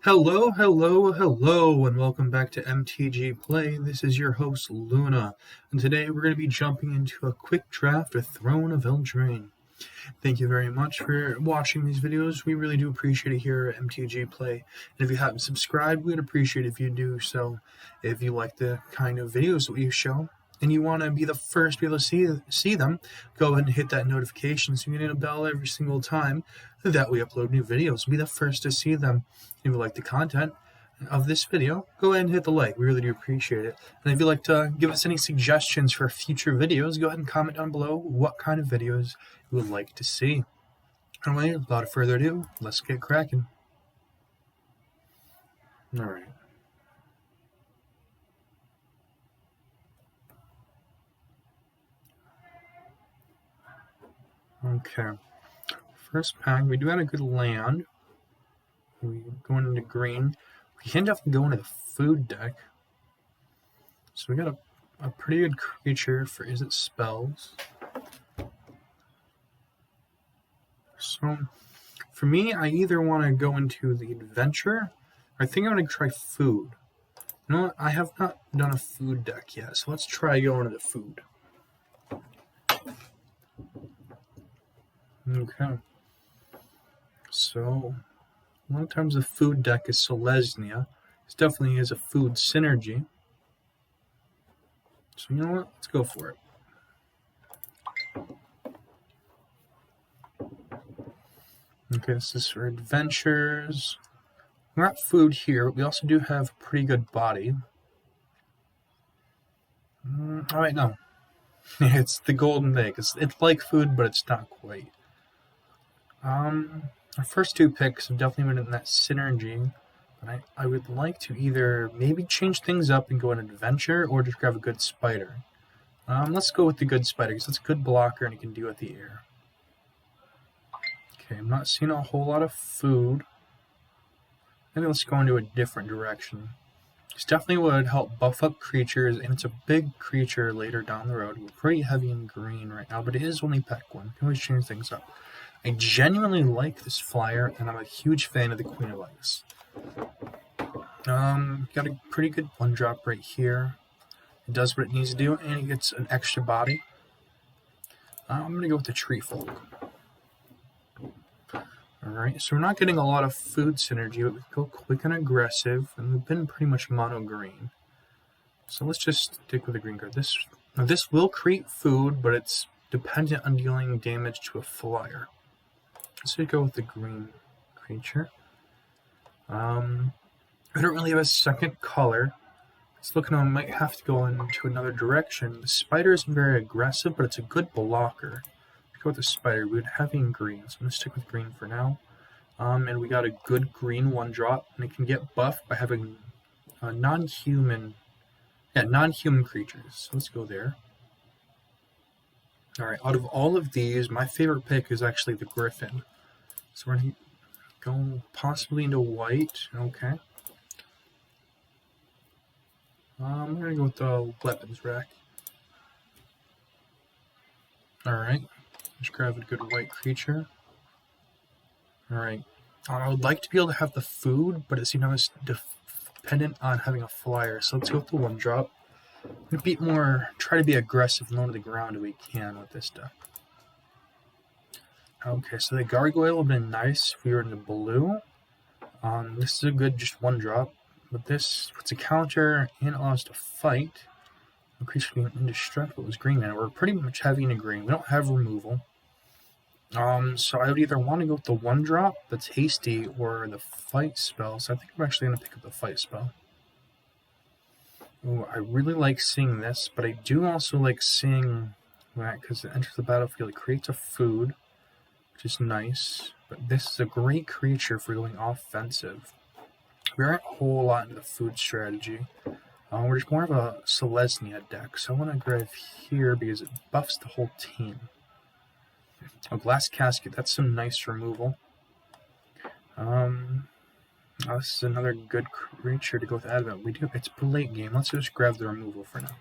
Hello, hello, hello, and welcome back to MTGplay. This is your host, Luna, and today we're going to be jumping into a quick draft of Throne of Eldraine. Thank you very much for watching these videos. We really do appreciate it here at MTGplay. And if you haven't subscribed, we'd appreciate it if you do so. If you like the kind of videos that we show, and you want to be the first to be able to see them, go ahead and hit that notification so you can hit a bell every single time that we upload new videos. Be the first to see them. If you like the content of this video, go ahead and hit the like. We really do appreciate it. And if you'd like to give us any suggestions for future videos, go ahead and comment down below what kind of videos you would like to see. Anyway, without further ado, let's get cracking. Alright. Okay. First pack, we do have a good land. We go into green. We end up going to the food deck. So we got a pretty good creature for is it spells. So for me, I either want to go into the adventure, or I think I'm going to try food. You know what? I have not done a food deck yet, so let's try going to the food. Okay. So a lot of times the food deck is Selesnya. This definitely is a food synergy. So you know what? Let's go for it. Okay, this is for adventures. We're not food here, but we also do have a pretty good body. Alright, no. It's the golden egg. It's like food, but it's not quite. Our first two picks have definitely been in that synergy. But I would like to either maybe change things up and go an adventure, or just grab a good spider. Let's go with the good spider, because it's a good blocker and it can deal with the air. Okay, I'm not seeing a whole lot of food. Maybe let's go into a different direction. This definitely would help buff up creatures, and it's a big creature later down the road. We're pretty heavy in green right now, but it is only Peck 1. Can always change things up. I genuinely like this flyer, and I'm a huge fan of the Queen of Ice. Got a pretty good 1-drop right here. It does what it needs to do, and it gets an extra body. I'm going to go with the Tree Folk. Alright, so we're not getting a lot of food synergy, but we can go quick and aggressive, and we've been pretty much mono-green. So let's just stick with the green card. This will create food, but it's dependent on dealing damage to a flyer. So we go with the green creature. I don't really have a second color. It's looking like I might have to go into another direction. The spider isn't very aggressive, but it's a good blocker. Go with the spider. We would have in green, so I'm going to stick with green for now. And we got a good green 1-drop, and it can get buffed by having non-human creatures. So let's go there. Alright, out of all of these, my favorite pick is actually the Griffin. So we're going to go possibly into white. Okay. I'm going to go with the weapons rack. Alright. Just grab a good white creature. Alright. I would like to be able to have the food, but it seems like it's dependent on having a flyer. So let's go with the 1-drop. I'm going to try to be aggressive low to the ground if we can with this deck. Okay, so the Gargoyle would have been nice if we were in the blue. This is a good just 1-drop, but this puts a counter and allows us to fight. The creature being indestructible is green, and we're pretty much heavy into green. We don't have removal. So I would either want to go with the 1-drop that's hasty or the fight spell. So I think I'm actually going to pick up the fight spell. Ooh, I really like seeing this, but I do also like seeing that because it enters the battlefield, it creates a food, which is nice. But this is a great creature for going offensive. We aren't a whole lot into the food strategy. We're just more of a Selesnya deck, so I want to grab here because it buffs the whole team. A Glass Casket, that's some nice removal. This is another good creature to go with Advent. It's late game. Let's just grab the removal for now.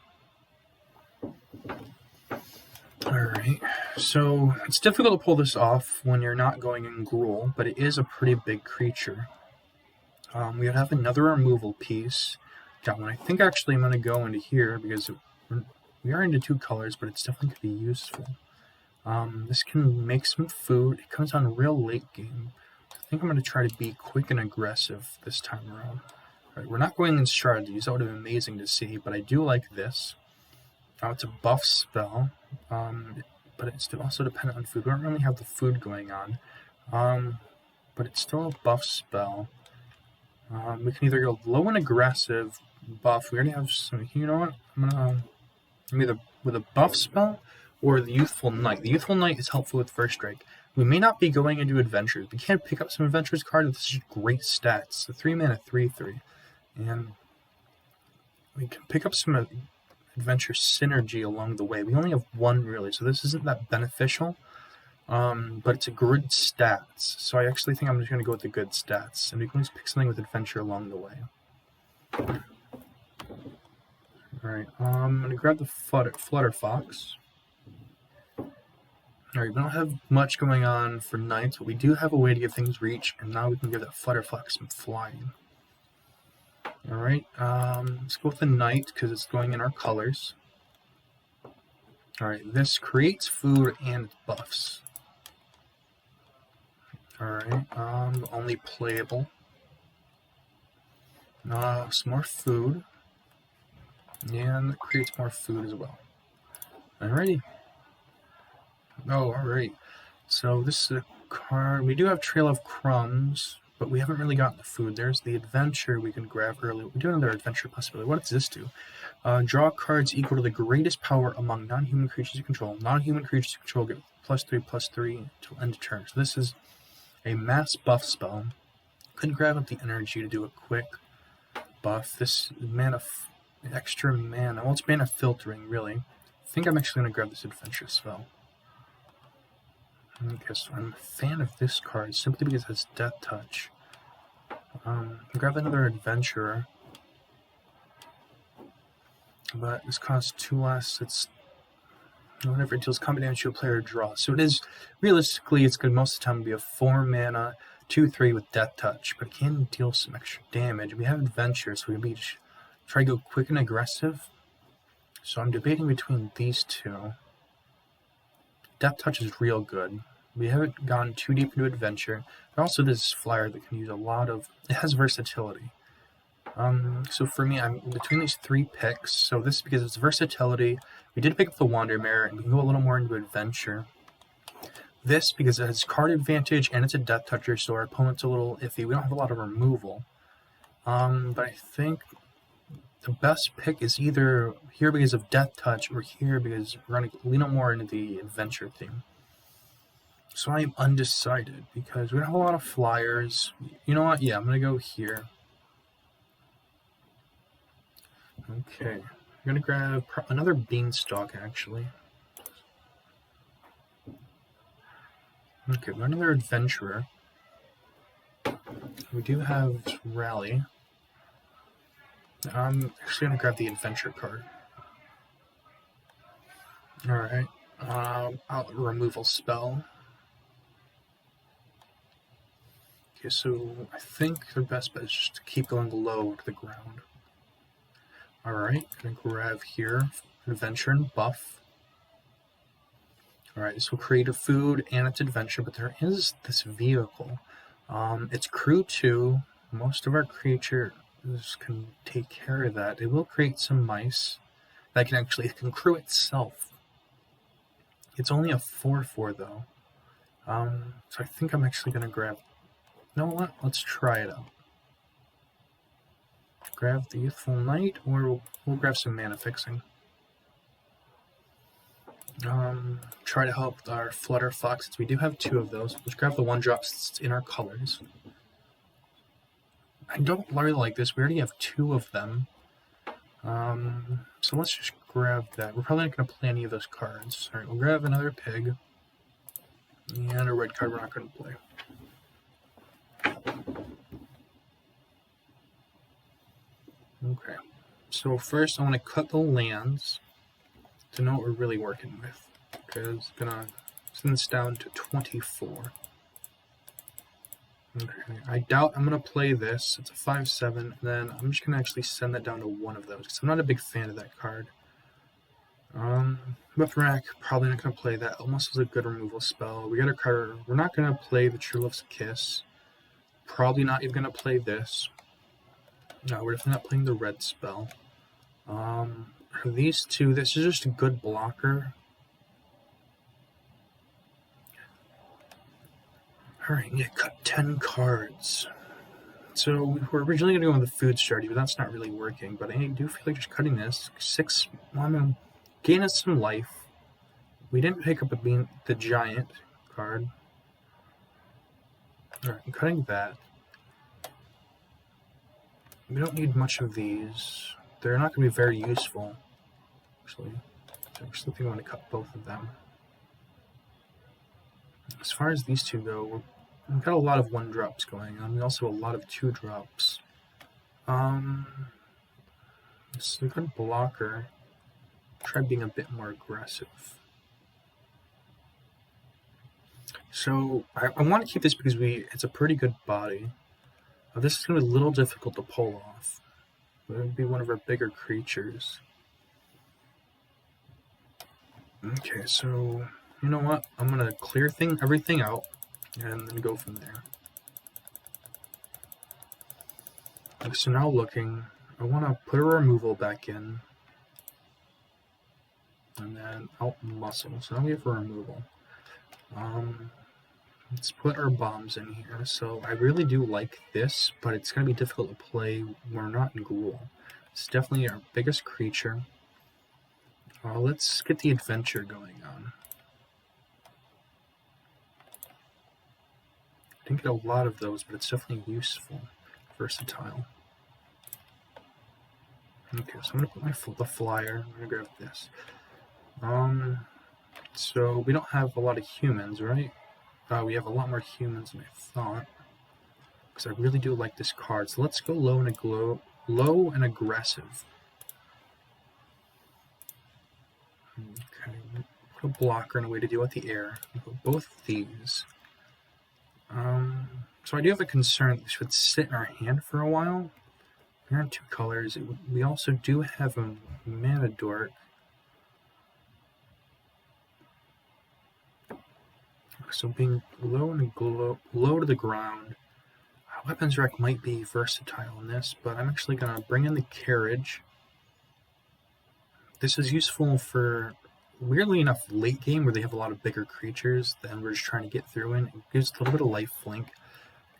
Alright, so it's difficult to pull this off when you're not going in Gruul, but it is a pretty big creature. We have another removal piece. Got one. I think actually I'm going to go into here because we are into 2 colors, but it's definitely going to be useful. This can make some food. It comes on real late game. I think I'm going to try to be quick and aggressive this time around. All right, we're not going in strategies. That would have been amazing to see, but I do like this. Now it's a buff spell, but it's also dependent on food. We don't really have the food going on, but it's still a buff spell. We can either go low and aggressive, buff. We already have some. You know what? I'm either with a buff spell or the Youthful Knight. The Youthful Knight is helpful with First Strike. We may not be going into adventures. We can pick up some adventures cards with such great stats. The 3-mana 3/3, and we can pick up some adventure synergy along the way. We only have 1 really, so this isn't that beneficial. But it's a good stats, so I actually think I'm just going to go with the good stats, and we can just pick something with adventure along the way. Alright, I'm going to grab the Flutter Fox. Alright, we don't have much going on for Knights, but we do have a way to give things reach, and now we can give that Flutter Fox some flying. Alright, let's go with the Knight, because it's going in our colors. Alright, this creates food and buffs. Alright, only playable. Some more food. And it creates more food as well. Alrighty. Oh, alright. So this is a card. We do have Trail of Crumbs, but we haven't really gotten the food. There's the adventure we can grab early. We do another adventure possibility. What does this do? Draw cards equal to the greatest power among non-human creatures you control. Non-human creatures you control get +3/+3 until end of turn. So this is a mass buff spell. Could grab up the energy to do a quick buff. This mana, extra mana. Well, it's mana filtering, really. I think I'm actually going to grab this adventure spell. Okay, so I'm a fan of this card simply because it has Death Touch. Grab another adventurer. But this costs 2 less. It's whenever it deals combat damage to a player, draw. So it is, realistically, it's going to most of the time be a 4 mana, 2/3 with Death Touch, but it can deal some extra damage. We have adventure, so we'll try to go quick and aggressive. So I'm debating between these 2. Death Touch is real good. We haven't gone too deep into adventure. But also this flyer that can use a lot of, it has versatility. So for me, I'm between these 3 picks. So this is because it's versatility. We did pick up the Wandermare, and we can go a little more into adventure. This because it has card advantage and it's a Death Toucher, so our opponent's a little iffy. We don't have a lot of removal. But I think the best pick is either here because of Death Touch or here because we're going to lean more into the adventure theme. So I'm undecided because we don't have a lot of flyers. You know what? Yeah, I'm going to go here. Okay, I'm going to grab another Beanstalk, actually. Okay, another Adventurer. We do have Rally. I'm actually going to grab the Adventure card. Alright, removal spell. Okay, so I think the best bet is just to keep going low to the ground. Alright, gonna grab here, adventure and buff. Alright, this will create a food and it's adventure, but there is this vehicle. It's crew 2. Most of our creatures can take care of that. It will create some mice that it can crew itself. It's only a 4/4 though. So I think I'm actually gonna grab, you know what? Let's try it out. Grab the Youthful Knight, or we'll grab some mana fixing. Try to help our Flutter Fox, since we do have 2 of those. Let's grab the 1-drops in our colors. I don't really like this. We already have 2 of them. So let's just grab that. We're probably not going to play any of those cards. Alright, we'll grab another pig. And a red card we're not going to play. Okay, so first I want to cut the lands to know what we're really working with. Okay, it's gonna send this down to 24. Okay, I doubt I'm going to play this. It's a 5/7, and then I'm just going to actually send that down to one of those, because I'm not a big fan of that card. Weapon Rack, probably not going to play that. Almost was a good removal spell. We got a card. We're not going to play the True Love's Kiss. Probably not even going to play this. No, we're definitely not playing the red spell. These two, this is just a good blocker. Alright, yeah, cut 10 cards. So we were originally going to go with the food strategy, but that's not really working. But I do feel like just cutting this. 6, well, I'm going to gain us some life. We didn't pick up the giant card. Alright, I'm cutting that. We don't need much of these. They're not going to be very useful, actually. So I actually think I'm going to cut both of them. As far as these two go, we've got a lot of 1-drops going on. We also have a lot of 2-drops. This is a good blocker. Try being a bit more aggressive. So I want to keep this because it's a pretty good body. This is going to be a little difficult to pull off. It would be one of our bigger creatures. Okay, so you know what? I'm going to clear everything out and then go from there. Okay, so now looking, I want to put a removal back in. And then muscle. So now we have a removal. Let's put our bombs in here. So I really do like this, but it's going to be difficult to play when we're not in Gruul. It's definitely our biggest creature. Let's get the adventure going on. I didn't get a lot of those, but it's definitely useful. Versatile. Okay, so I'm going to put the flyer. I'm going to grab this. So we don't have a lot of humans, right? We have a lot more humans than I thought. Because I really do like this card. So let's go low and aggressive. Okay, put a blocker and a way to deal with the air. Put both of these. So I do have a concern. This would sit in our hand for a while. We have 2 colors. We also do have a mana dork. So being low to the ground. Weapons Rack might be versatile in this, but I'm actually going to bring in the carriage. This is useful for, weirdly enough, late game where they have a lot of bigger creatures than we're just trying to get through in. It gives a little bit of life link.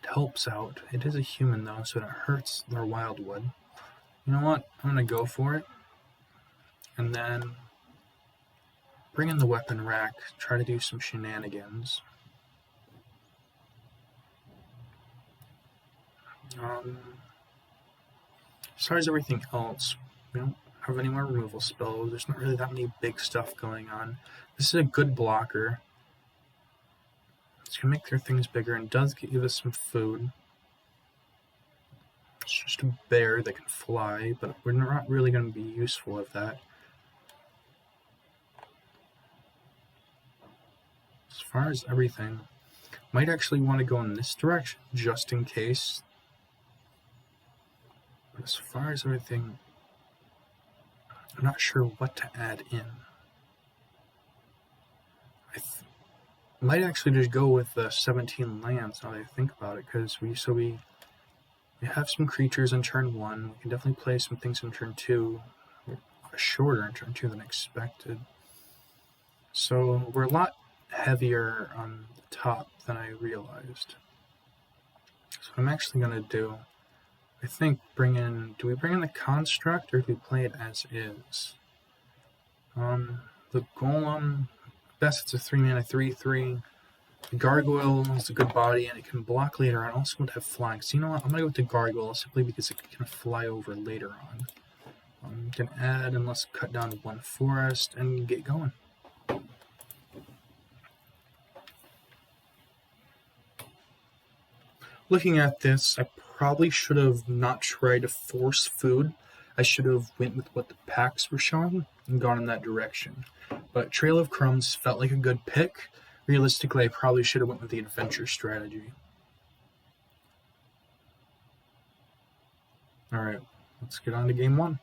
It helps out. It is a human though, so it hurts their wildwood. You know what? I'm going to go for it. And then bring in the weapon rack, try to do some shenanigans. As far as everything else, we don't have any more removal spells. There's not really that many big stuff going on. This is a good blocker. It's going to make their things bigger and does give us some food. It's just a bear that can fly, but we're not really going to be useful of that. As far as everything, might actually want to go in this direction just in case. But as far as everything, I'm not sure what to add in. I might actually just go with the 17 lands now that I think about it, because we have some creatures in turn 1. We can definitely play some things in turn 2. We're shorter in turn 2 than expected. So we're a lot heavier on the top than I realized. So what I'm actually going to do, I think do we bring in the construct or do we play it as is? The golem, best it's a 3-mana 3/3. The gargoyle is a good body and it can block later on. Also would have flying. So you know what? I'm going to go with the gargoyle simply because it can fly over later on. I'm going to add and let's cut down 1 forest and get going. Looking at this, I probably should have not tried to force food. I should have went with what the packs were showing and gone in that direction. But Trail of Crumbs felt like a good pick. Realistically, I probably should have went with the adventure strategy. Alright, let's get on to game one.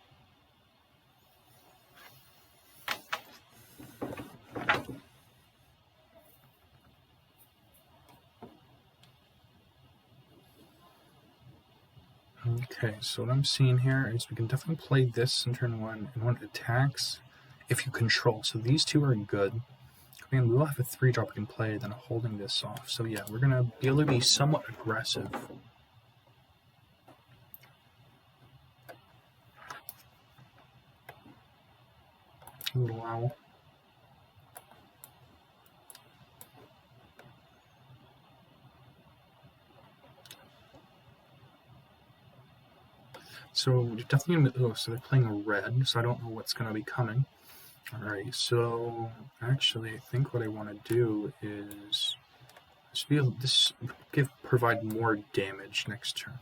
Okay, so what I'm seeing here is we can definitely play this in turn one, and when it attacks, if you control. So these two are good. I mean, we will have a 3-drop we can play, then holding this off. So yeah, we're going to be able to be somewhat aggressive. A little owl. So definitely, so they're playing a red, so I don't know what's going to be coming. Alright, so actually I think what I want to do is provide more damage next turn.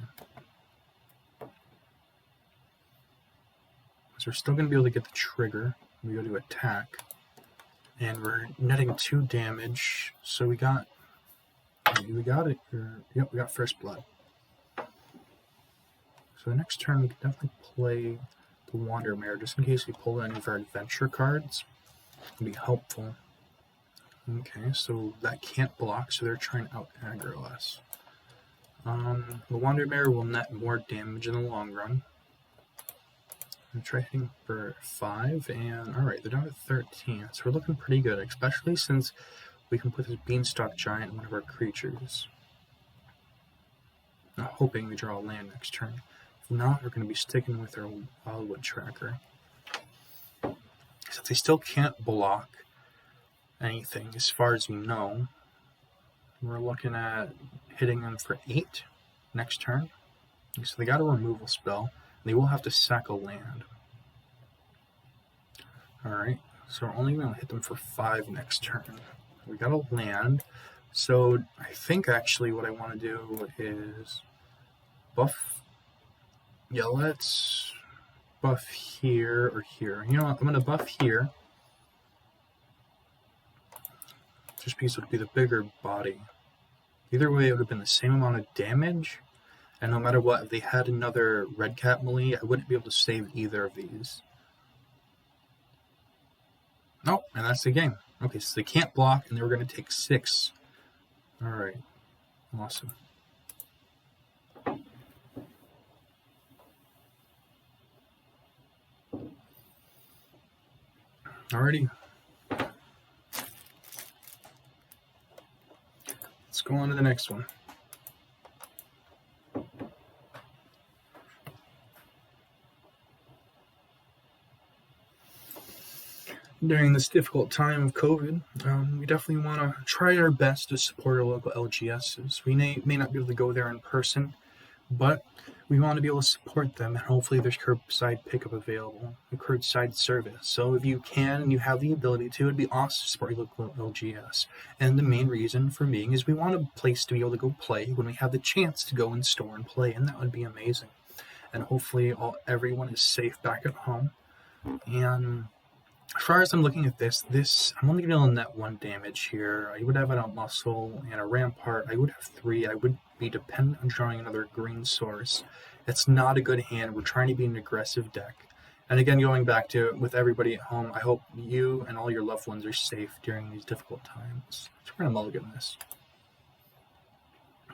So we're still going to be able to get the trigger. We go to attack, and we're netting 2 damage. So we got it. Yep, we got first blood. So the next turn we can definitely play the Wandermare just in case we pull any of our adventure cards. It'll be helpful. Okay, so that can't block, so they're trying to out aggro us. The Wandermare will net more damage in the long run. I'm try hitting for 5, and alright, they're down to 13, so we're looking pretty good, especially since we can put this Beanstalk Giant in one of our creatures. I'm hoping we draw a land next turn. If not, we're going to be sticking with our Wildwood Tracker. Since they still can't block anything, as far as we know, we're looking at hitting them for 8 next turn. So they got a removal spell. They will have to sack a land. Alright, so we're only going to hit them for 5 next turn. We got a land. So I think actually what I want to do is buff. Yeah, let's buff here or here. You know what? I'm going to buff here. Just because it would be the bigger body. Either way, it would have been the same amount of damage. And no matter what, if they had another red cat melee, I wouldn't be able to save either of these. Oh, and that's the game. Okay, so they can't block, and they were going to take 6. Alright. Awesome. Alrighty. Let's go on to the next one. During this difficult time of COVID, we definitely want to try our best to support our local LGSs. We may not be able to go there in person, but we want to be able to support them, and hopefully there's curbside pickup available, a curbside service. So if you can and you have the ability to, it'd be awesome to support your local LGS. And the main reason for being is we want a place to be able to go play when we have the chance to go in store and play, and that would be amazing. And hopefully everyone is safe back at home. And as far as I'm looking at this, I'm only going to net 1 damage here. I would have an Outmuscle and a Rampart. I would have 3. I would be dependent on drawing another green source. It's not a good hand. We're trying to be an aggressive deck. And again, going back to it, with everybody at home, I hope you and all your loved ones are safe during these difficult times. So we're going to mulligan this.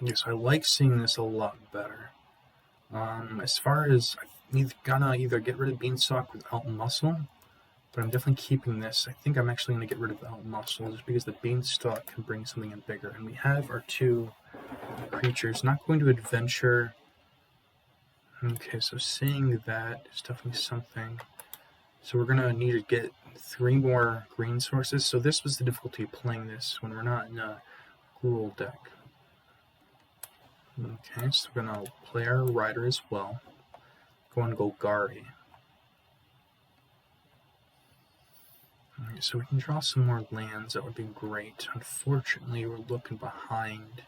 Okay, so I like seeing this a lot better. As far as I'm gonna either get rid of Beanstalk without Muscle, but I'm definitely keeping this. I think I'm actually going to get rid of the Outmuscle just because the Beanstalk can bring something in bigger. And we have our 2 creatures. Not going to adventure. Okay, so seeing that is definitely something. So we're going to need to get 3 more green sources. So this was the difficulty of playing this when we're not in a Gruul deck. Okay, so we're going to play our Rider as well. Go on Golgari. So we can draw some more lands. That would be great. Unfortunately, we're looking behind.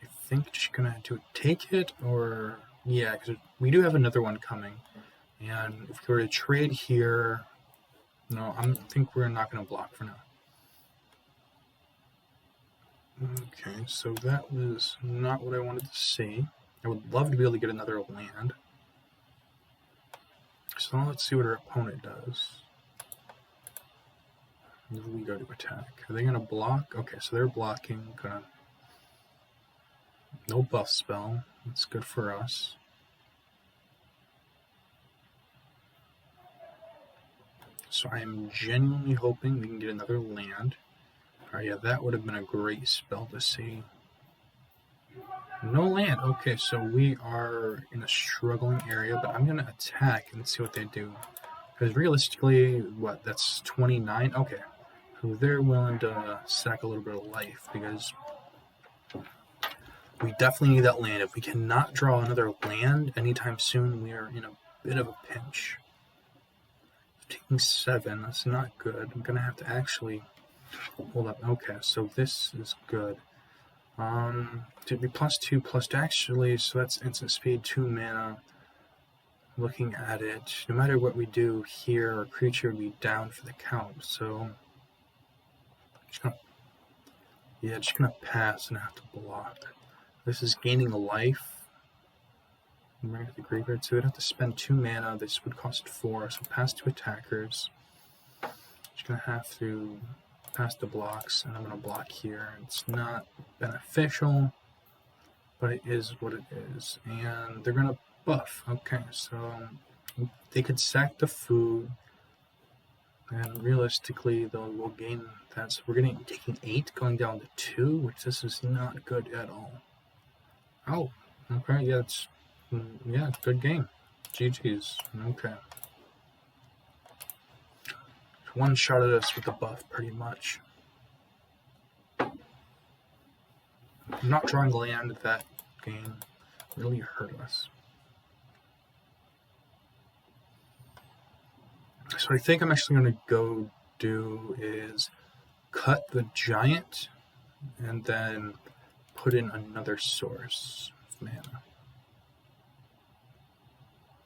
I think just gonna take it, or yeah, because we do have another one coming. And if we were to trade here, no, I think we're not gonna block for now. Okay, so that was not what I wanted to see. I would love to be able to get another land. so let's see what our opponent does. We go to attack. Are they going to block? Okay, so they're blocking. No buff spell. That's good for us. So I am genuinely hoping we can get another land. Alright, yeah, that would have been a great spell to see. No land. Okay, so we are in a struggling area, but I'm going to attack and see what they do. Because realistically, that's 29? Okay. So they're willing to sack a little bit of life because we definitely need that land. If we cannot draw another land anytime soon, we are in a bit of a pinch. Taking 7, that's not good. I'm going to have to actually hold up. Okay, so this is good. To be +2/+2 actually, so that's instant speed, 2 mana. Looking at it, no matter what we do here, our creature would be down for the count, so just gonna pass and have to block. This is gaining a life. Right at the graveyard, so we'd have to spend 2 mana. This would cost 4, so pass to attackers. Just gonna have to pass the blocks, and I'm gonna block here. It's not beneficial, but it is what it is. And they're gonna buff. Okay, so they could sack the food, and realistically, we'll gain that. So we're taking 8, going down to 2, which this is not good at all. Oh, okay, yeah, good game. GG's. Okay. One shot at us with the buff, pretty much. Not drawing land that game really hurt us. So I think I'm actually going to go do is cut the giant and then put in another source of mana.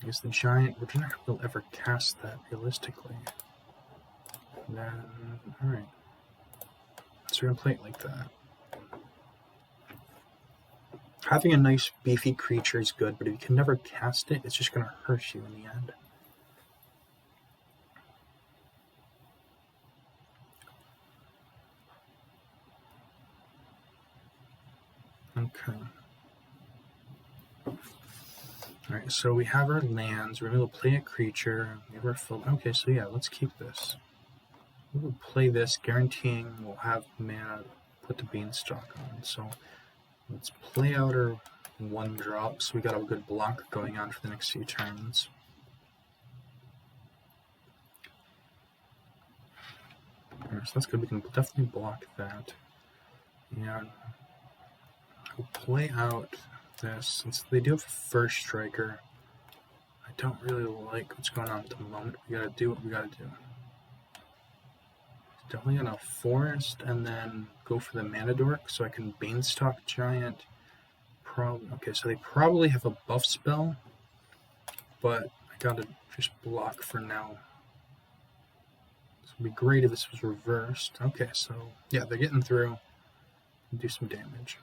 Because the giant, we're not going to ever cast that realistically. And then, alright. So we're going to play it like that. Having a nice beefy creature is good, but if you can never cast it, it's just going to hurt you in the end. Okay. Alright, so we have our lands. We're going to play a creature. We have our fill. Okay, so yeah, let's keep this. We'll play this, guaranteeing we'll have mana, put the beanstalk on. So let's play out our 1-drop, so we got a good block going on for the next few turns. Alright, so that's good. We can definitely block that. And we'll play out this. Since they do have a first striker, I don't really like what's going on at the moment. We gotta do what we gotta do. Definitely gonna forest and then go for the mana dork so I can beanstalk giant. Okay, so they probably have a buff spell, but I gotta just block for now. So it'd be great if this was reversed. Okay, so yeah, they're getting through. Do some damage.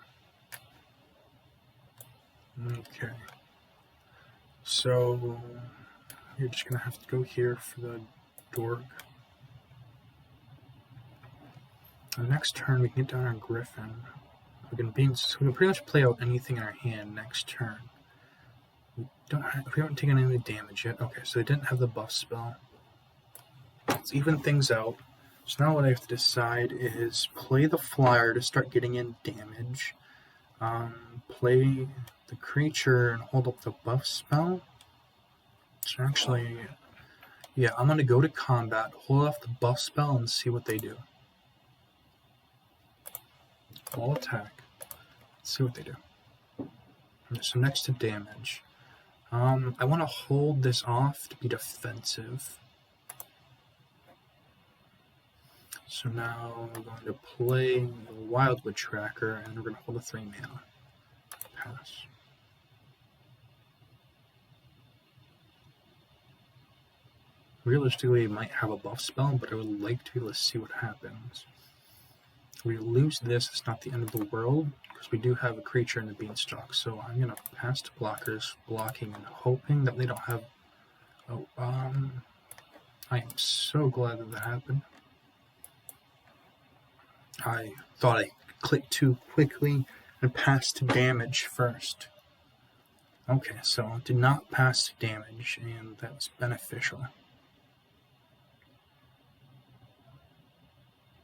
Okay. So you're just gonna have to go here for the dork. The next turn we can get down our Griffin. We can pretty much play out anything in our hand next turn. We haven't taken any damage yet. Okay, so they didn't have the buff spell. Let's even things out. So now what I have to decide is play the flyer to start getting in damage. Play the creature and hold up the buff spell. So actually, yeah, I'm going to go to combat, hold off the buff spell, and see what they do. All attack. Let's see what they do. So next to damage. I want to hold this off to be defensive. So now we're going to play the Wildwood Tracker, and we're going to hold a 3 mana. Pass. Realistically, it might have a buff spell, but I would like to be able to see what happens. If we lose this, it's not the end of the world, because we do have a creature in the beanstalk. So I'm going to pass to blockers, blocking and hoping that they don't have Oh, I am so glad that happened. I thought I clicked too quickly and passed to damage first. Okay, so I did not pass to damage, and that was beneficial.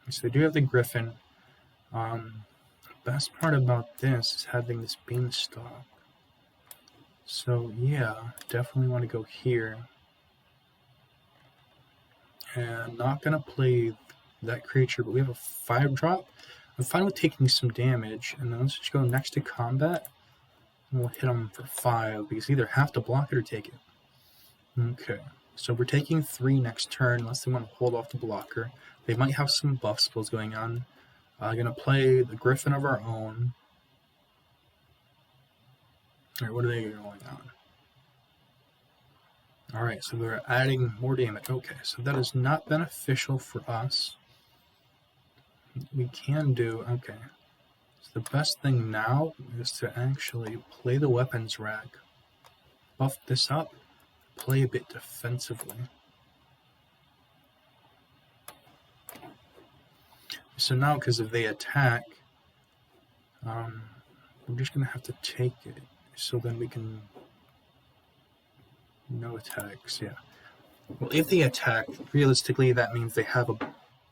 So they do have the Griffin. Best part about this is having this beanstalk. So yeah, definitely want to go here. And not gonna play that creature, but we have a 5-drop. I'm fine with taking some damage, and then let's just go next to combat. And we'll hit them for 5, because either have to block it or take it. Okay, so we're taking 3 next turn, unless they want to hold off the blocker. They might have some buff spells going on. I'm gonna play the Griffin of our own. Alright, what are they going on? Alright, so we're adding more damage. Okay, so that is not beneficial for us. We can do, okay. So the best thing now is to actually play the weapons rack, buff this up, play a bit defensively. So now, because if they attack, we're just going to have to take it. So then we can... No attacks, yeah. Well, if they attack, realistically, that means they have a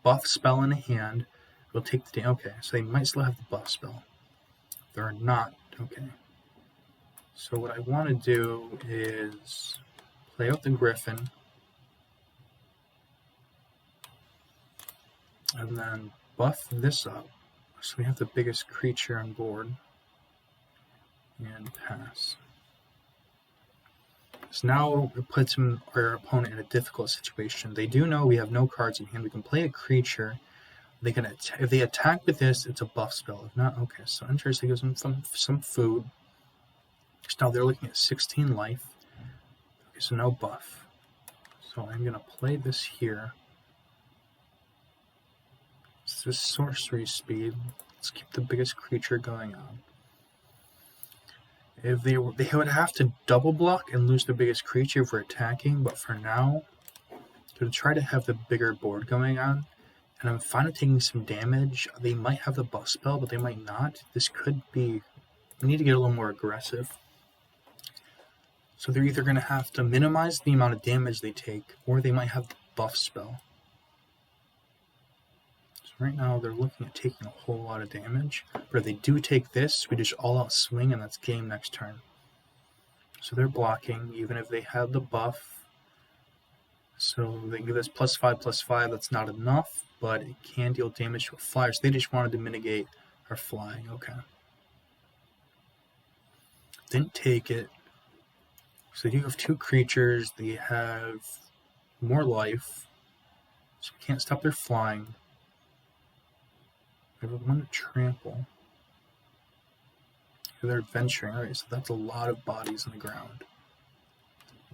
buff spell in hand. We'll take the damage. Okay, so they might still have the buff spell. They're not. Okay. So what I want to do is play out the Griffin. And then buff this up. So we have the biggest creature on board. And pass. So now it puts our opponent in a difficult situation. They do know we have no cards in hand. We can play a creature. They can if they attack with this, it's a buff spell. If not, okay. So interesting, gives them some food. So now they're looking at 16 life. Okay, so no buff. So I'm gonna play this here. It's this sorcery speed. Let's keep the biggest creature going on. If they would have to double block and lose the biggest creature if we're attacking, but for now, to try to have the bigger board going on, and I'm fine with taking some damage. They might have the buff spell, but they might not. This could be... We need to get a little more aggressive. So they're either going to have to minimize the amount of damage they take, or they might have the buff spell. So right now they're looking at taking a whole lot of damage. But if they do take this, we just all-out swing, and that's game next turn. So they're blocking, even if they have the buff. So they give us +5/+5, that's not enough, but it can deal damage to a flyer. So they just wanted to mitigate our flying. Okay. Didn't take it. So they do have 2 creatures. They have more life. So we can't stop their flying. They have 1 to trample. They're adventuring. Alright, so that's a lot of bodies on the ground.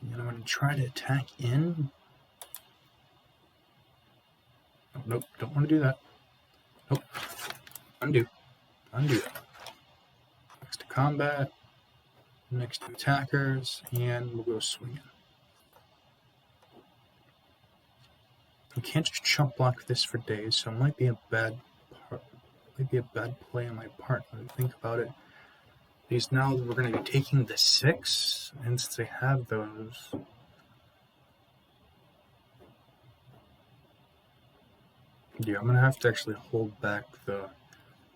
And I'm going to try to attack in. Oh, nope, don't want to do that. Nope. Undo. Undo that. Next to combat. Next to attackers. And we'll go swinging. We can't just chump block this for days, so it might be a bad play on my part when I think about it. Because now we're going to be taking the 6, and since they have those... Yeah, I'm going to have to actually hold back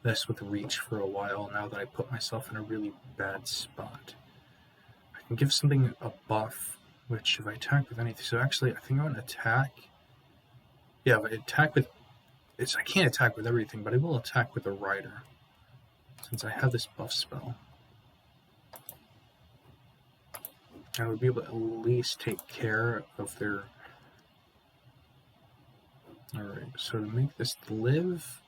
this with reach for a while now that I put myself in a really bad spot. I can give something a buff, which if I attack with anything... So actually, I think I'm going to attack... Yeah, if I attack with... I can't attack with everything, but I will attack with a rider, since I have this buff spell. I would be able to at least take care of their... Alright, so to make this live...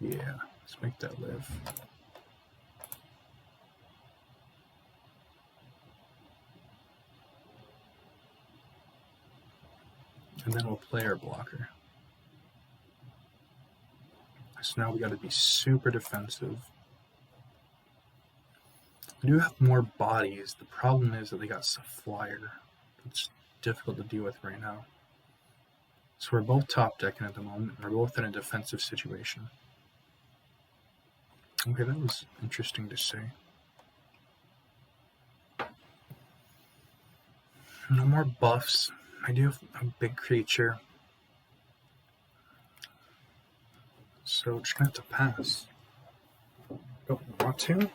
Yeah, let's make that live. And then we'll play our blocker. So now we got to be super defensive. We do have more bodies. The problem is that they got a flyer. It's difficult to deal with right now. So we're both top decking at the moment. We're both in a defensive situation. Okay, that was interesting to say. No more buffs. I do have a big creature. So just gonna have to pass. Don't want to.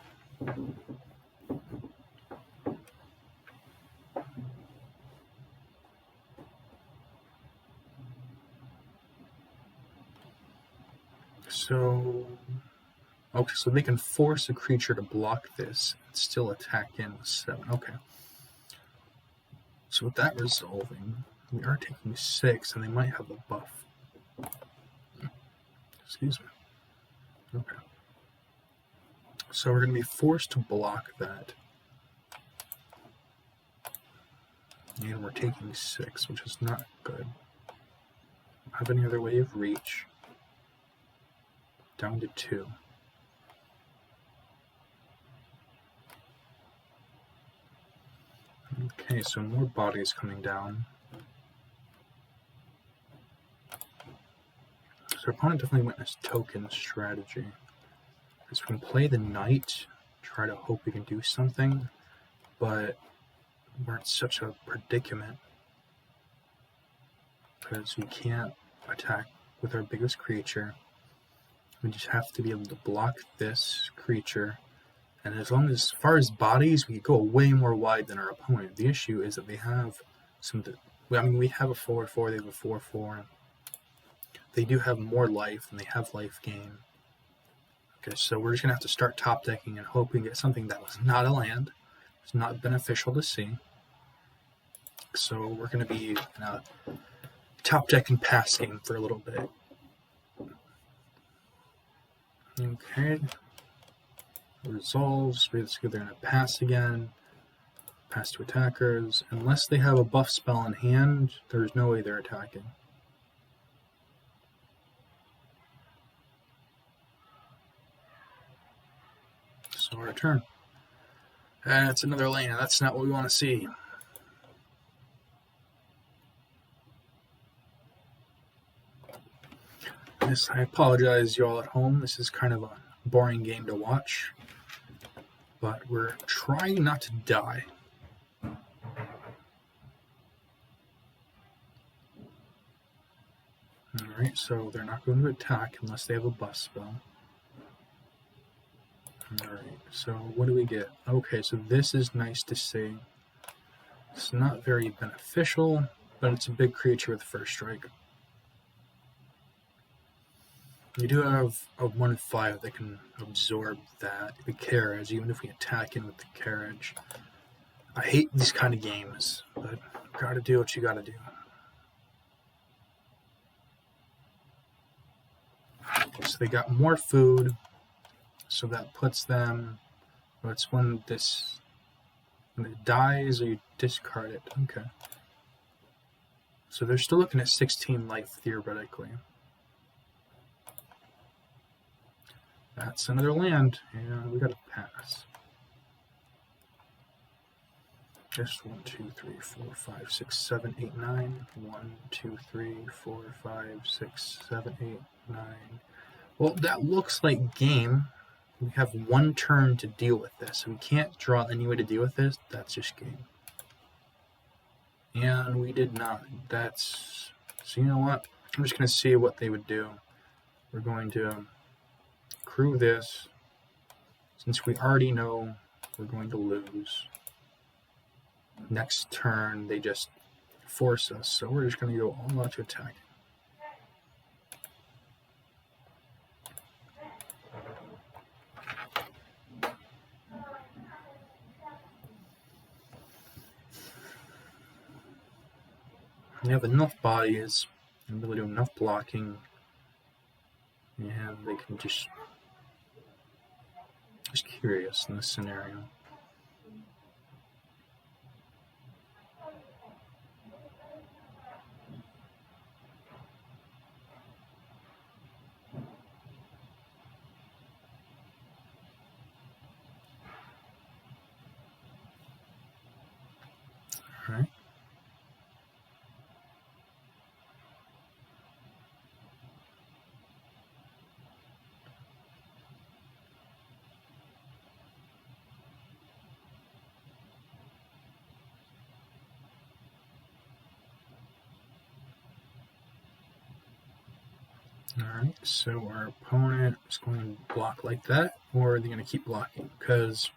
So, okay, so they can force a creature to block this and still attack in with 7. Okay. So with that resolving, we are taking 6, and they might have a buff. Excuse me. Okay. So we're going to be forced to block that. And we're taking 6, which is not good. Have any other way of reach? Down to 2. Okay, so more bodies coming down. So our opponent definitely went this token strategy. Because we can play the knight, try to hope we can do something, but we're in such a predicament because we can't attack with our biggest creature. We just have to be able to block this creature, and as far as bodies, we go way more wide than our opponent. The issue is that they have we have a 4/4, they have a 4/4. They do have more life, and they have life gain. Okay, so we're just gonna have to start top decking and hope we get something that was not a land. It's not beneficial to see. So we're gonna be in a top deck and pass game for a little bit. Okay. Resolves, basically they're going to pass again. Pass to attackers. Unless they have a buff spell in hand, there's no way they're attacking. So our turn. And it's another lane. That's not what we want to see. Yes, I apologize, you all at home. This is kind of a boring game to watch, but we're trying not to die. Alright, so they're not going to attack unless they have a buff spell. Alright, so what do we get? Okay, so this is nice to see. It's not very beneficial, but it's a big creature with first strike. You do have a 1/5 that can absorb that, the carriage, even if we attack in with the carriage. I hate these kind of games, but gotta do what you gotta do. So they got more food, so that puts them, it's when it dies or you discard it. Okay. So they're still looking at 16 life theoretically. That's another land, and we gotta pass. Just 1, 2, 3, 4, 5, 6, 7, 8, 9. 1, 2, 3, 4, 5, 6, 7, 8, 9. Well, that looks like game. We have one turn to deal with this. We can't draw any way to deal with this. That's just game. And we did not. So you know what? I'm just going to see what they would do. We're going to crew this. Since we already know we're going to lose. Next turn, they just force us. So we're just going to go all out to attack. They have enough bodies and really do enough blocking, and they can just curious in this scenario. All right. Alright, so our opponent is going to block like that, or are they going to keep blocking? Because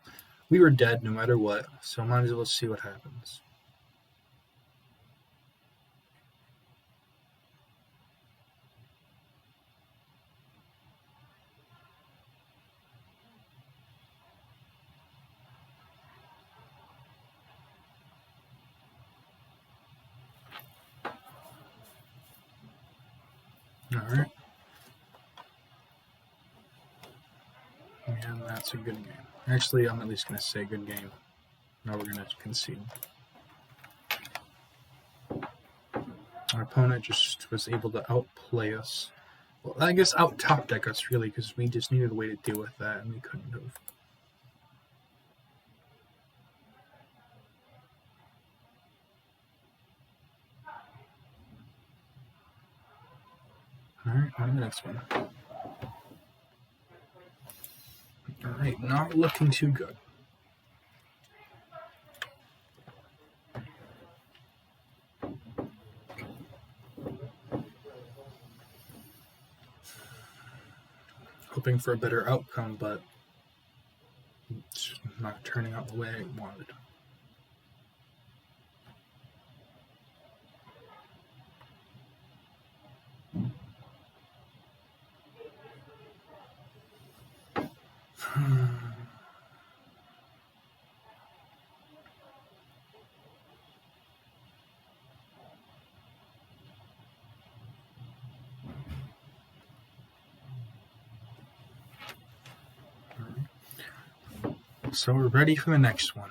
we were dead no matter what, so might as well see what happens. Alright. And that's a good game. Actually, I'm at least going to say good game. Now we're going to concede. Our opponent just was able to outplay us. Well, I guess out-top deck us, really, because we just needed a way to deal with that, and we couldn't have. Alright, on to the next one. Alright, not looking too good. Hoping for a better outcome, but it's not turning out the way I wanted. So we're ready for the next one.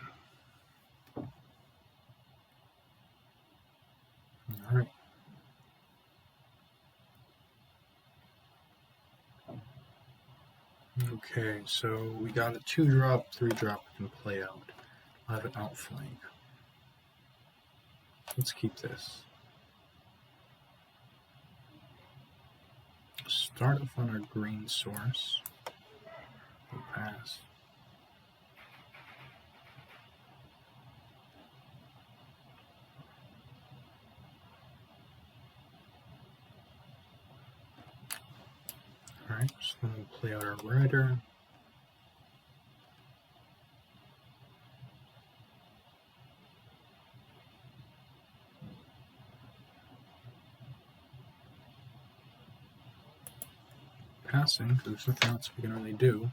Alright. Okay, so we got a 2-drop, 3-drop we can play out. I have an outflank. Let's keep this. Start off on our green source. We'll pass. Alright, so then we'll play out our rider. Passing, because there's nothing else we can really do.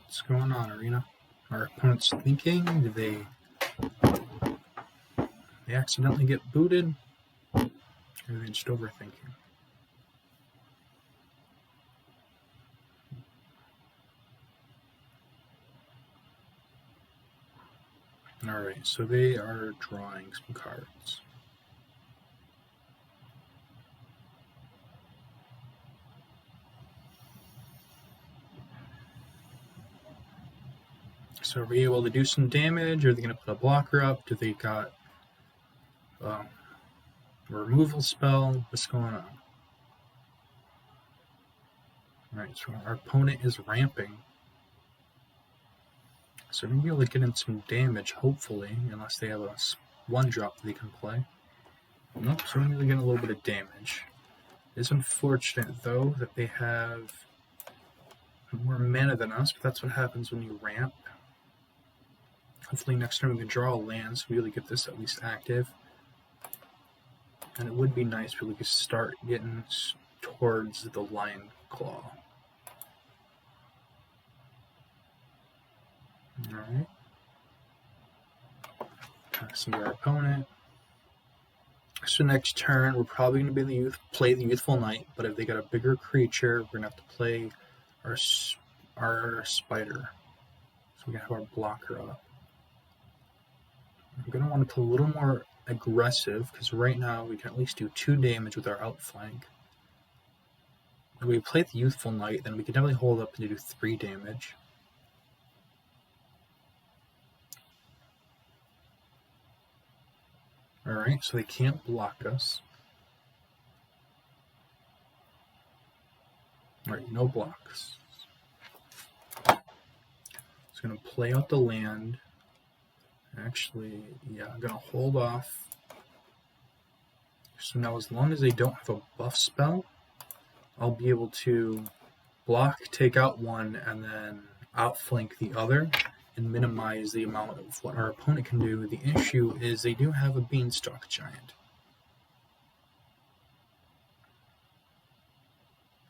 What's going on, Arena? Our opponent's thinking? Did they accidentally get booted? Or are they just overthinking? Alright, so they are drawing some cards. So are we able to do some damage? Are they going to put a blocker up? Do they got a removal spell? What's going on? Alright, so our opponent is ramping. So we're going to be able to get in some damage, hopefully, unless they have a 1-drop that they can play. Nope, so we're going to get a little bit of damage. It's unfortunate, though, that they have more mana than us, but that's what happens when you ramp. Hopefully next turn we can draw a land, so we really get this at least active. And it would be nice if we could start getting towards the Lion Claw. Alright. Passing to our opponent. So next turn, we're probably going to be play the Youthful Knight, but if they got a bigger creature, we're going to have to play our Spider. So we're going to have our blocker up. I'm going to want to play a little more aggressive, because right now we can at least do 2 damage with our outflank. If we play the Youthful Knight, then we can definitely hold up and do 3 damage. Alright, so they can't block us. Alright, no blocks. So It's going to play out the land. Actually, yeah, I'm going to hold off. So now as long as they don't have a buff spell, I'll be able to block, take out one, and then outflank the other and minimize the amount of what our opponent can do. The issue is they do have a Beanstalk Giant.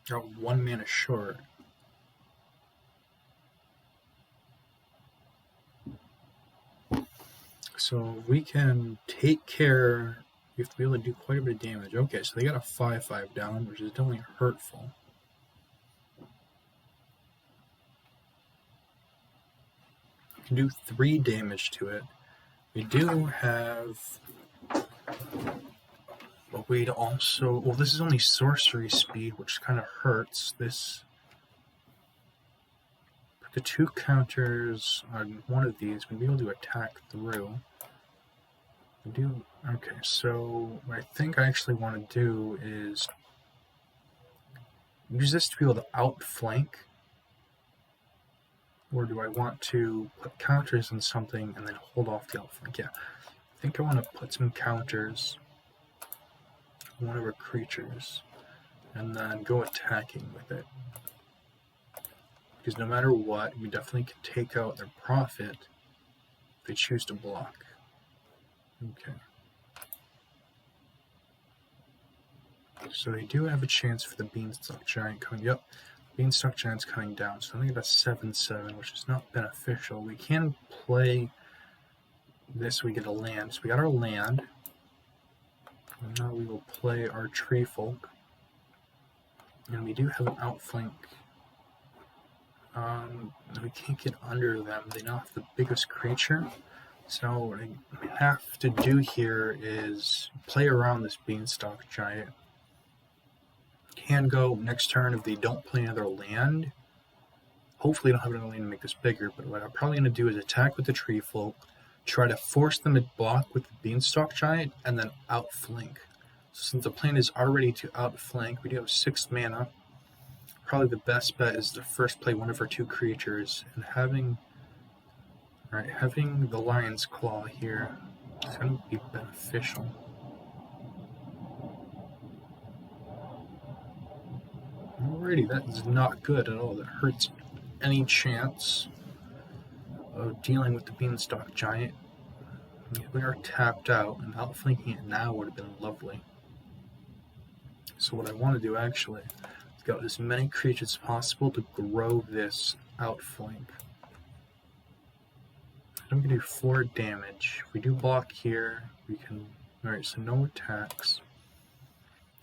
They're 1 mana short. So we can take care. We have to be able to do quite a bit of damage. Okay, so they got a 5/5 down, which is definitely hurtful. We can do 3 damage to it. We do have. But we'd also. Well, this is only sorcery speed, which kind of hurts. This. The 2 counters on one of these, we'd be able to attack through. We do. Okay, so what I think I actually want to do is use this to be able to outflank, or do I want to put counters on something and then hold off the outflank? Yeah, I think I want to put some counters on one of our creatures and then go attacking with it. Because no matter what, we definitely can take out their profit if they choose to block. Okay. So they do have a chance for the Beanstalk Giant coming up. Beanstalk Giant's coming down, so I think that's 7/7, which is not beneficial. We can play this, we get a land. So we got our land. And now we will play our Tree Folk. And we do have an outflank. We can't get under them. They don't have the biggest creature. So what I have to do here is play around this Beanstalk Giant. Can go next turn if they don't play another land. Hopefully they don't have another land to make this bigger, but what I'm probably going to do is attack with the Tree Folk, try to force them to block with the Beanstalk Giant, and then outflank. So since the plan is already to outflank, we do have 6 mana. Probably the best bet is to first play one of our 2 creatures, and having the Lion's Claw here is going to be beneficial. Alrighty, that is not good at all. That hurts any chance of dealing with the Beanstalk Giant. We are tapped out, and outflanking it now would have been lovely. So what I want to do actually is get as many creatures as possible to grow this outflank. I'm going to do 4 damage. If we do block here, we can... Alright, so no attacks.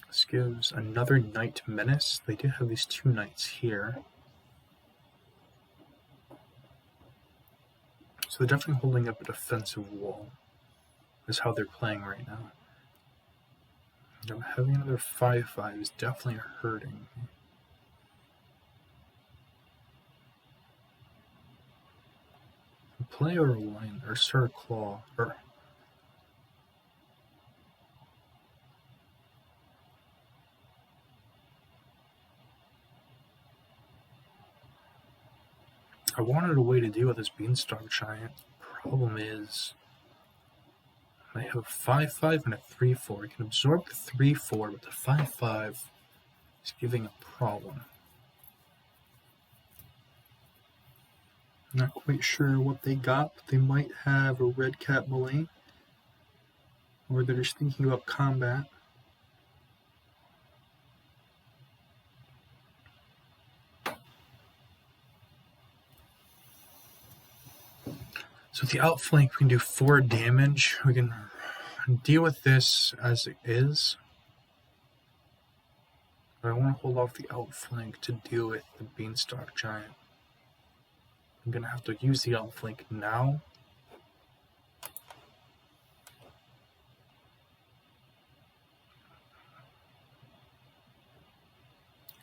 This gives another Night Menace. They do have these 2 knights here. So they're definitely holding up a defensive wall. Is how they're playing right now. And having another 5/5 is definitely hurting. Play our line, or Sir Claw, or... I wanted a way to deal with this Beanstalk Giant. Problem is, I have a 5/5 and a 3/4. I can absorb the 3/4, but the 5/5 is giving a problem. Not quite sure what they got, but they might have a Red Cat Malay, or they're just thinking about combat. So with the outflank, we can do 4 damage. We can deal with this as it is. But I want to hold off the outflank to deal with the Beanstalk Giant. I'm going to have to use the outflank now.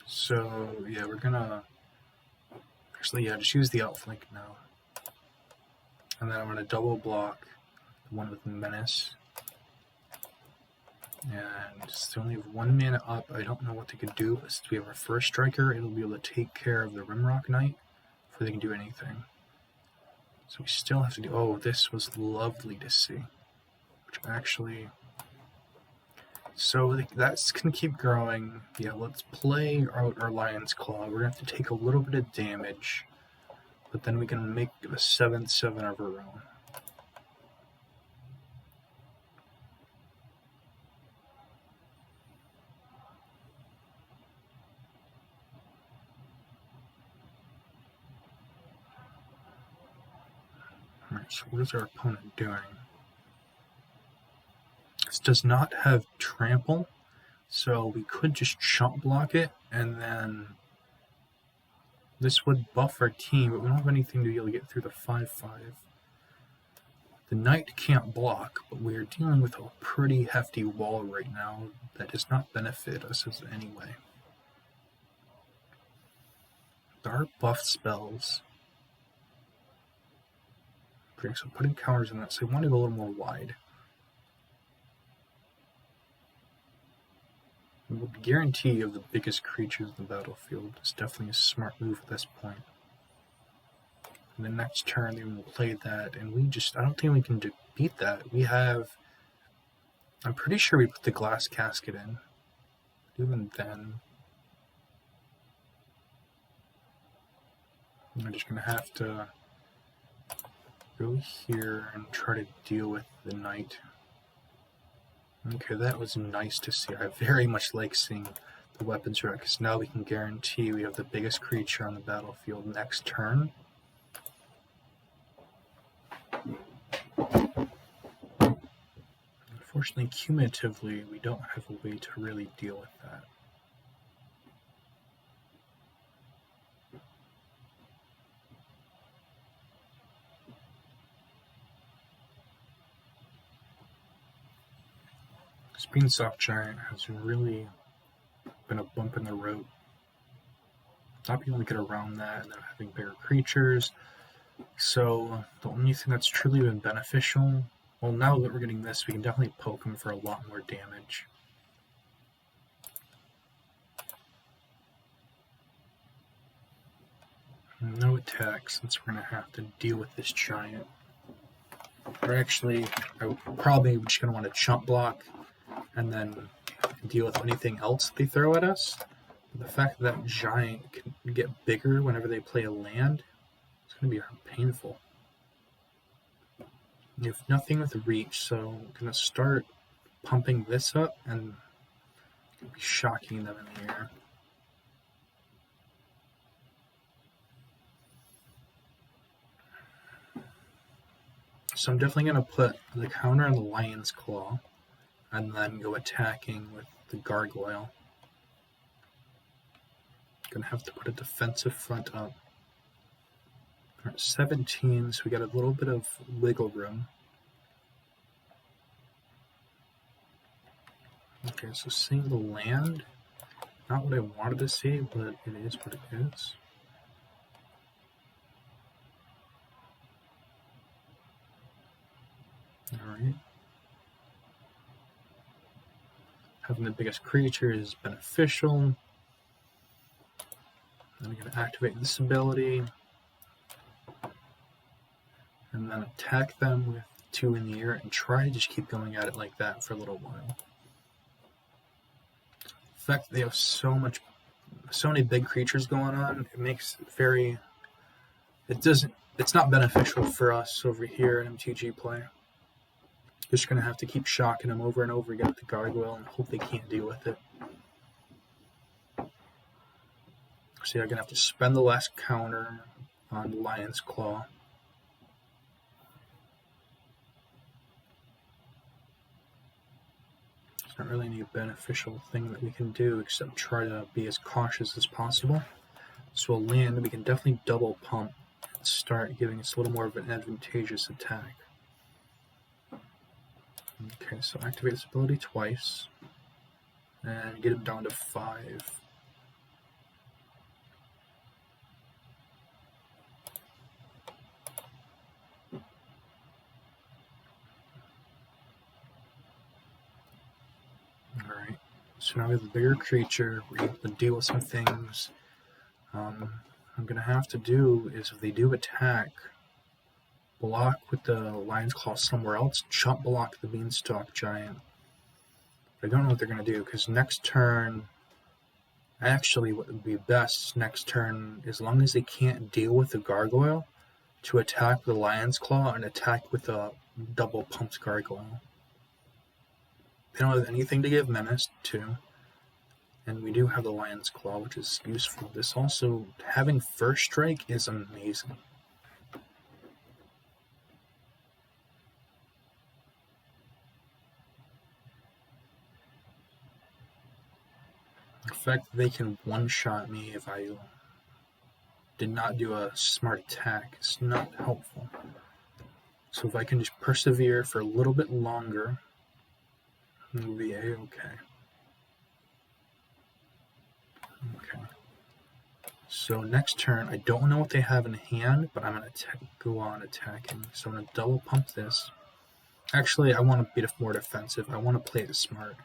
So, yeah, we're going to... Actually, yeah, just use the outflank now. And then I'm going to double block the one with Menace. And they only have 1 mana up. I don't know what they could do, but since we have our first striker, it'll be able to take care of the Rimrock Knight before they can do anything. So we still have to do... Oh, this was lovely to see. Which actually... So that's going to keep growing. Yeah, let's play our Lion's Claw. We're going to have to take a little bit of damage. But then we can make a 7/7 of our own. Alright, so what is our opponent doing? This does not have trample, so we could just chump block it, and then this would buff our team, but we don't have anything to be able to get through the 5/5. The knight can't block, but we are dealing with a pretty hefty wall right now that does not benefit us in any way. There are buff spells. Okay, so putting counters in that, so I want to go a little more wide. The guarantee of the biggest creatures in the battlefield is definitely a smart move at this point. And the next turn, they will play that, and I don't think we can beat that. I'm pretty sure we put the glass casket in. Even then, I'm just going to have to go here and try to deal with the knight. Okay, that was nice to see. I very much like seeing the weapons rack, because now we can guarantee we have the biggest creature on the battlefield next turn. Unfortunately, cumulatively, we don't have a way to really deal with that. Beanstalk Giant has really been a bump in the road. Not being able to get around that, and then having bigger creatures. So the only thing that's truly been beneficial, well, now that we're getting this, we can definitely poke him for a lot more damage. No attack, since we're going to have to deal with this giant. Or actually, I'm probably just going to want to chump block and then deal with anything else they throw at us. But the fact that giant can get bigger whenever they play a land, it's going to be painful. You have nothing with reach, so I'm going to start pumping this up and be shocking them in the air. So I'm definitely going to put the counter on the Lion's Claw and then go attacking with the Gargoyle. Gonna have to put a defensive front up. We're at 17, so we got a little bit of wiggle room. Okay, so seeing the land, not what I wanted to see, but it is what it is. Alright. Having the biggest creature is beneficial. Then I'm going to activate this ability. And then attack them with 2 in the air and try to just keep going at it like that for a little while. The fact that they have so many big creatures going on, it makes it very... It's not beneficial for us over here in MTGplay. Just going to have to keep shocking them over and over again with the Gargoyle and hope they can't deal with it. So I'm going to have to spend the last counter on the Lion's Claw. It's not really any beneficial thing that we can do except try to be as cautious as possible. So a land, we can definitely double pump and start giving us a little more of an advantageous attack. Okay, so activate this ability twice and get him down to 5. Alright, so now we have a bigger creature, we're able to deal with some things. What I'm going to have to do is if they do attack, block with the Lion's Claw somewhere else, jump block the Beanstalk Giant. I don't know what they're going to do, because next turn, actually what would be best next turn, as long as they can't deal with the Gargoyle, to attack with the Lion's Claw and attack with a double pumped Gargoyle. They don't have anything to give Menace to, and we do have the Lion's Claw, which is useful. This also, having First Strike is amazing. The fact that they can one-shot me if I did not do a smart attack is not helpful. So if I can just persevere for a little bit longer, it will be a-okay. Okay. So next turn, I don't know what they have in hand, but I'm going to go on attacking. So I'm going to double pump this. Actually, I want to be more defensive. I want to play it smart.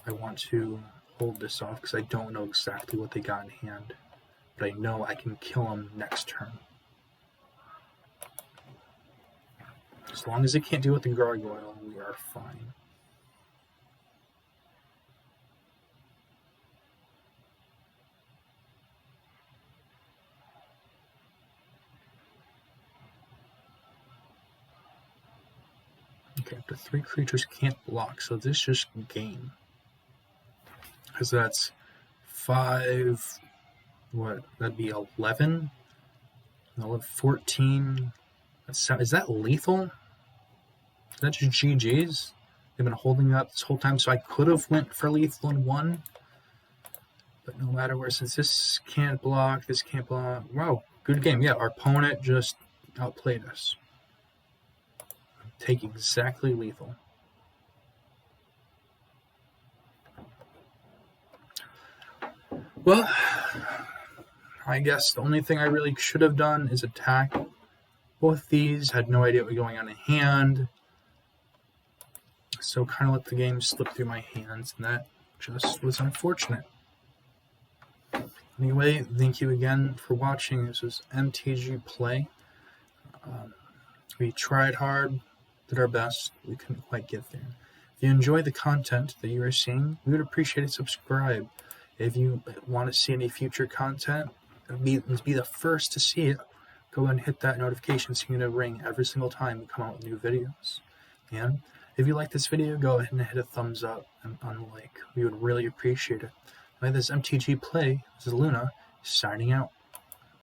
I want to hold this off because I don't know exactly what they got in hand. But I know I can kill them next turn. As long as they can't deal with the Gargoyle, we are fine. Okay, up to 3 creatures can't block, so this just game. Because that's 5, what, that'd be 11? 14. Is that lethal? Is that just GG's? They've been holding up this whole time, so I could have went for lethal and won. But no matter where, since this can't block, this can't block. Wow, good game. Yeah, our opponent just outplayed us. Take exactly lethal. Well, I guess the only thing I really should have done is attack both these. Had no idea what was going on in hand. So kind of let the game slip through my hands, and that just was unfortunate. Anyway, thank you again for watching. This was MTGplay. We tried hard, did our best. We couldn't quite get there. If you enjoy the content that you are seeing, we would appreciate a subscribe. If you want to see any future content, be the first to see it, go ahead and hit that notification so you're going to ring every single time we come out with new videos. And if you like this video, go ahead and hit a thumbs up and like. We would really appreciate it. This is MTGplay. This is Luna, signing out.